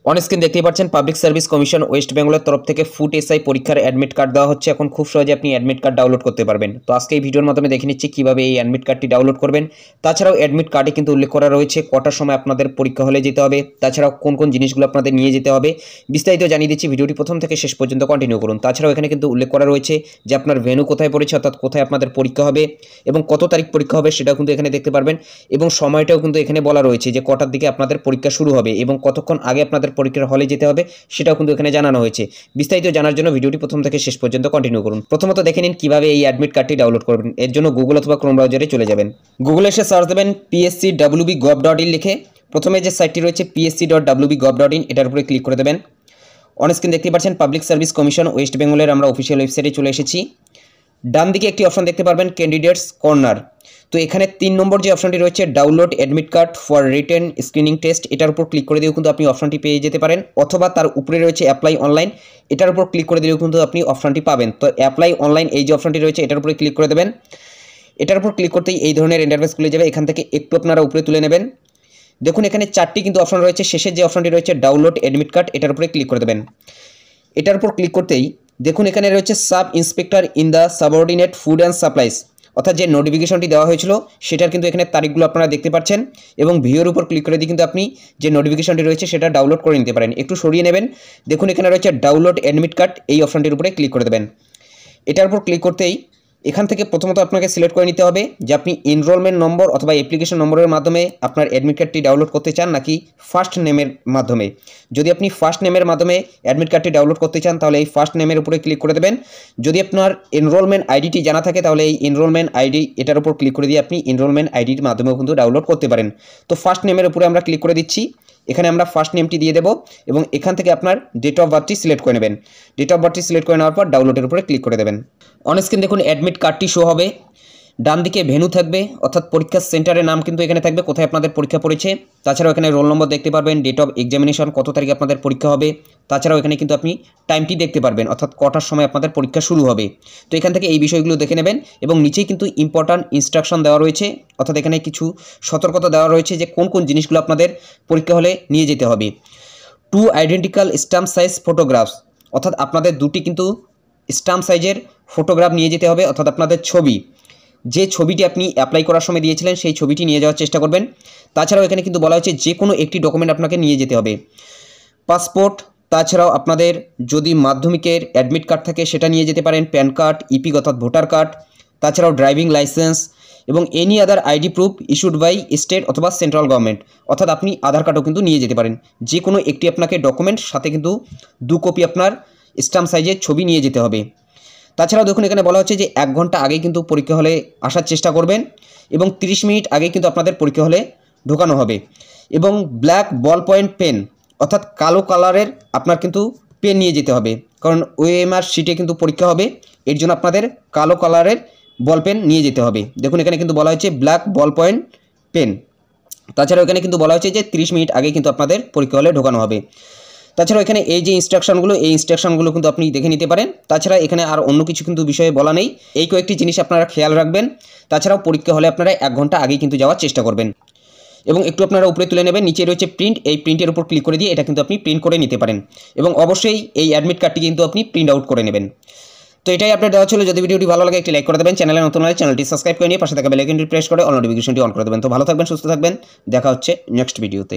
On screen দেখতেই পাচ্ছেন public service commission West বেঙ্গলের তরফ থেকে ফুড এসআই পরীক্ষার অ্যাডমিট কার্ড দেওয়া হচ্ছে। এখন খুব সহজে আপনি অ্যাডমিট কার্ড ডাউনলোড করতে পারবেন। তো আজকে এই ভিডিওর মাধ্যমে দেখে নিচ্ছি কিভাবে এই অ্যাডমিট কার্ডটি ডাউনলোড করবেন। তাছাড়াও অ্যাডমিট কার্ডে কিন্তু উল্লেখ করা রয়েছে কটার সময় আপনাদের পরীক্ষা হলে যেতে হবে, তাছাড়াও কোন কোন জিনিসগুলো আপনাদের নিয়ে যেতে হবে বিস্তারিত জানিয়ে দিচ্ছি। ভিডিওটি প্রথম থেকে শেষ পর্যন্ত কন্টিনিউ করুন। তাছাড়াও এখানে কিন্তু উল্লেখ করা রয়েছে যে আপনার ভেন্যু কোথায় পড়েছে, অর্থাৎ কোথায় আপনাদের পরীক্ষা হবে এবং কত তারিখ পরীক্ষা হবে সেটাও কিন্তু এখানে দেখতে পারবেন। এবং সময়টাও কিন্তু এখানে বলা রয়েছে যে কটার দিকে আপনাদের পরীক্ষা শুরু হবে এবং কতক্ষণ আগে আপনাদের পরীক্ষার হলে যেতে হবে সেটাও কিন্তু এখানে জানানো হয়েছে। বিস্তারিত জানার জন্য ভিডিওটি প্রথম থেকে শেষ পর্যন্ত কন্টিনিউ করুন। প্রথমত দেখে নিন কিভাবে এই অ্যাডমিট কার্ডটি ডাউনলোড করবেন। এর জন্য গুগল অথবা ক্রোম ব্রাউজারে চলে যাবেন। গুগলে এসে সার্চ দেবেন pscwb.gov.in লিখে। প্রথমে যে সাইটটি রয়েছে psc.wb.gov.in এটার উপরে ক্লিক করে দেবেন। অন স্ক্রিন দেখতে পাচ্ছেন পাবলিক সার্ভিস কমিশন ওয়েস্ট বেঙ্গলের আমরা অফিসিয়াল ওয়েবসাইটে চলে এসেছি। ডান দিকে একটি অপশন দেখতে পারবেন ক্যান্ডিডেটস কর্নার। তো এখানে 3 নম্বর যে অপশনটি রয়েছে download admit card for written screening test, এটার উপর ক্লিক করে দিয়েও কিন্তু আপনি অপশনটি পেয়ে যেতে পারেন, অথবা তার উপরে রয়েছে অ্যাপ্লাই অনলাইন, এটার উপর ক্লিক করে দিলেও কিন্তু আপনি অপশনটি পাবেন। তো অ্যাপ্লাই অনলাইন এই যে অপশনটি রয়েছে এটার উপরে ক্লিক করে দেবেন। এটার উপর ক্লিক করতেই এই ধরনের ইন্টারফেস খুলে যাবে। এখান থেকে একটু আপনারা উপরে তুলে নেবেন। দেখুন এখানে 4টি কিন্তু অপশন রয়েছে। শেষের যে অপশনটি রয়েছে ডাউনলোড অ্যাডমিট কার্ড এটার উপরে ক্লিক করে দেবেন। এটার উপর ক্লিক করতেই দেখুন এখানে রয়েছে sub inspector in the subordinate food and supplies, অর্থাৎ যে নোটিফিকেশনটি দেওয়া হয়েছিল সেটার কিন্তু এখানে তারিখগুলো আপনারা দেখতে পাচ্ছেন। এবং ভিওর উপর ক্লিক করে দিয়ে কিন্তু আপনি যে নোটিফিকেশনটি রয়েছে সেটা ডাউনলোড করে নিতে পারেন। একটু সরিয়ে নেবেন। দেখুন এখানে রয়েছে ডাউনলোড অ্যাডমিট কার্ড, এই অপশনটির উপরে ক্লিক করে দেবেন। এটার উপর ক্লিক করতেই এখান থেকে প্রথমত আপনাকে সিলেক্ট করে নিতে হবে যে আপনি এনরোলমেন্ট নম্বর অথবা অ্যাপ্লিকেশন নম্বরের মাধ্যমে আপনার অ্যাডমিট কার্ডটি ডাউনলোড করতে চান নাকি ফার্স্ট নেমের মাধ্যমে। যদি আপনি ফার্স্ট নেমের মাধ্যমে অ্যাডমিট কার্ডটি ডাউনলোড করতে চান তাহলে এই ফার্স্ট নেমের উপরে ক্লিক করে দেবেন। যদি আপনার এনরোলমেন্ট আইডিটি জানা থাকে তাহলে এই এনরোলমেন্ট আইডি এটার উপর ক্লিক করে দিয়ে আপনি এনরোলমেন্ট আইডির মাধ্যমেও কিন্তু ডাউনলোড করতে পারেন। তো ফার্স্ট নেমের উপরে আমরা ক্লিক করে দিচ্ছি। এখানে আমরা ফার্স্ট নেমটি দিয়ে দেবো এবং এখান থেকে আপনার ডেট অফ বার্থটি সিলেক্ট করে নেবেন। ডেট অফ বার্থটি সিলেক্ট করে নেওয়ার পর ডাউনলোডের উপরে ক্লিক করে দেবেন। অন স্ক্রিন দেখুন অ্যাডমিট কার্ডটি শো হবে। ডান দিকে ভেন্যু থাকবে, অর্থাৎ পরীক্ষার সেন্টারের নাম কিন্তু এখানে থাকবে, কোথায় আপনাদের পরীক্ষা পড়েছে। তাছাড়াও এখানে রোল নম্বর দেখতে পারবেন, ডেট অফ এক্সামিনেশন কত তারিখে আপনাদের পরীক্ষা হবে। তাছাড়াও এখানে কিন্তু আপনি টাইমটি দেখতে পারবেন, অর্থাৎ কটার সময় আপনাদের পরীক্ষা শুরু হবে। তো এখান থেকে এই বিষয়গুলো দেখে নেবেন এবং নিচেই কিন্তু ইম্পর্ট্যান্ট ইনস্ট্রাকশন দেওয়া রয়েছে, অর্থাৎ এখানে কিছু সতর্কতা দেওয়া রয়েছে যে কোন কোন জিনিসগুলো আপনাদের পরীক্ষা হলে নিয়ে যেতে হবে। 2 আইডেন্টিক্যাল স্ট্যাম্প সাইজ ফটোগ্রাফস, অর্থাৎ আপনাদের 2টি কিন্তু স্ট্যাম্প সাইজের ফটোগ্রাফ নিয়ে যেতে হবে, অর্থাৎ আপনাদের ছবি, যে ছবিটি আপনি অ্যাপ্লাই করার সময় দিয়েছিলেন সেই ছবিটি নিয়ে যাওয়ার চেষ্টা করবেন। তাছাড়াও এখানে কিন্তু বলা হয়েছে যে কোনো একটি ডকুমেন্ট আপনাকে নিয়ে যেতে হবে। পাসপোর্ট, তাছাড়াও আপনাদের যদি মাধ্যমিকের অ্যাডমিট কার্ড থাকে সেটা নিয়ে যেতে পারেন, প্যান কার্ড, ইপিক অর্থাৎ ভোটার কার্ড, তাছাড়াও ড্রাইভিং লাইসেন্স এবং any other ID proof issued by state অথবা সেন্ট্রাল গভর্নমেন্ট, অর্থাৎ আপনি আধার কার্ডও কিন্তু নিয়ে যেতে পারেন। যে কোনো একটি আপনাকে ডকুমেন্ট সাথে কিন্তু 2 কপি আপনার স্ট্যাম্প সাইজের ছবি নিয়ে যেতে হবে। তাছাড়াও দেখুন এখানে বলা হচ্ছে যে 1 ঘন্টা আগেই কিন্তু পরীক্ষা হলে আসার চেষ্টা করবেন এবং 30 মিনিট আগেই কিন্তু আপনাদের পরীক্ষা হলে ঢোকানো হবে। এবং ব্ল্যাক বল পয়েন্ট পেন, অর্থাৎ কালো কালারের আপনার কিন্তু পেন নিয়ে যেতে হবে, কারণ ওএমআর শিটে কিন্তু পরীক্ষা হবে, এর জন্য আপনাদের কালো কালারের বল পেন নিয়ে যেতে হবে। দেখুন এখানে কিন্তু বলা হচ্ছে ব্ল্যাক বল পয়েন্ট পেন। তাছাড়াও এখানে কিন্তু বলা হচ্ছে যে 30 মিনিট আগে কিন্তু আপনাদের পরীক্ষা হলে ঢোকানো হবে। তাছাড়াও এখানে এই যে ইনস্ট্রাকশনগুলো এই ইনস্ট্রাকশনগুলো কিন্তু আপনি দেখে নিতে পারেন। তাছাড়া এখানে আর অন্য কিছু কিন্তু বিষয়ে বলা নেই, এই কয়েকটি জিনিস আপনারা খেয়াল রাখবেন। তাছাড়াও পরীক্ষা হলে আপনারা 1 ঘন্টা আগেই কিন্তু যাওয়ার চেষ্টা করবেন। এবং একটু আপনারা উপরে তুলে নেবেন। নিচে রয়েছে প্রিন্ট, এই প্রিন্টের উপর ক্লিক করে দিয়ে এটা কিন্তু আপনি প্রিন্ট করে নিতে পারেন এবং অবশ্যই এই অ্যাডমিট কার্ডটি কিন্তু আপনি প্রিন্ট আউট করে নেবেন। তো এটাই আপডেট দেওয়া ছিল। যদি ভিডিওটি ভালো লাগে একটি লাইক করে দেবেন, চ্যানেলে নতুন হলে চ্যানেলটি সাবস্ক্রাইব করে নিয়ে পাশে থাকা বেল আইকনটি প্রেস করে অল নোটিফিকেশনটি অন করে দেবেন। তো ভালো থাকবেন, সুস্থ থাকবেন, দেখা হচ্ছে নেক্সট ভিডিওতে।